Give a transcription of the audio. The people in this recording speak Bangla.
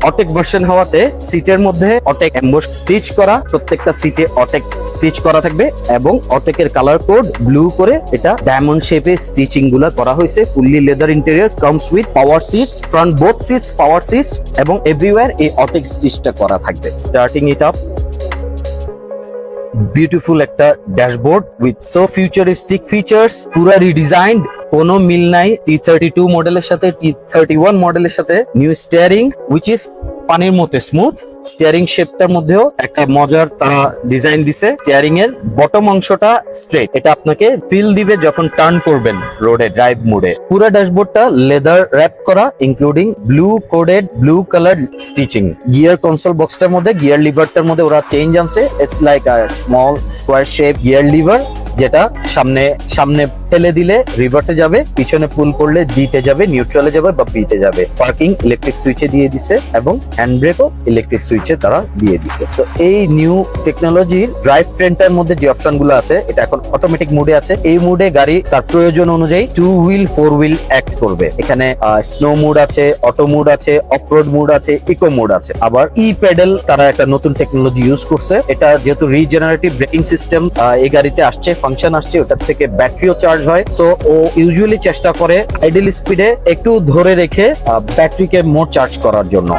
অটেক ভার্সন হওয়াতে সিটের মধ্যে অটেক এমবোস স্টিচ করা, প্রত্যেকটা সিটে অটেক স্টিচ করা থাকবে এবং অটেকের কালার কোড ব্লু করে এটা ডায়মন্ড শেপে স্টিচিং গুলা করা হয়েছে। Fully leather interior, comes with power seats, front both seats power seats এবং এভরিওয়্যার এই অটেক স্টিচটা করা থাকবে। স্টার্টিং ইট আপ, বিউটিফুল একটা dashboard with so futuristic features, পুরা রিডিজাইনড, কোনো মিল নাই T32 মডেলের সাথে, T31 মডেলের সাথে। নিউ স্টিয়ারিং উইচ ইজ পানির মতো স্মুথ। স্টিয়ারিং শেপটার মধ্যেও একটা মজার তারা ডিজাইন দিছে। স্টিয়ারিং এর বটম অংশটা স্ট্রেট, এটা আপনাকে ফিল দিবে যখন টার্ন করবেন রোডে, ড্রাইভ মোডে। পুরো ড্যাশবোর্ডটা লেদার র‍্যাপ করা, including blue coded blue colour stitching. Gear console বক্সটার মধ্যে, গিয়ার লিভারটার মধ্যে ওরা চেঞ্জ আনছে। It's like a small square shape gear lever, যেটা সামনে ফেলে দিলে রিভার্সে যাবে, পিছনে পুল করলে দিতে যাবে, নিউট্রালে যাবে বা বিতে যাবে। পার্কিং ইলেকট্রিক সুইচে দিয়ে দিছে এবং হ্যান্ড ব্রেকও ইলেকট্রিক সুইচে তারা দিয়ে দিছে। সো এই নিউ টেকনোলজির ড্রাইভ ট্রেনটার মধ্যে যে অপশন গুলো আছে, এটা এখন অটোমেটিক মোডে আছে। এই মোডে গাড়ি তার প্রয়োজন অনুযায়ী 2 হুইল 4 হুইল অ্যাক্ট করবে। এখানে স্নো মোড আছে, অটো মোড আছে, অফরোড মোড আছে, ইকো মোড আছে। আবার ই প্যাডেল তারা একটা নতুন টেকনোলজি ইউজ করছে। এটা যেহেতু রিজেনারেটিভ ব্রেকিং সিস্টেম এই গাড়িতে আসছে, ফাংশন আসছে, ওটার থেকে ব্যাটারিও চার্জ হয়। সো ও ইউজুয়ালি চেষ্টা করে আইডল স্পিডে একটু ধরে রেখে ব্যাটারিকে মোর চার্জ করার জন্য।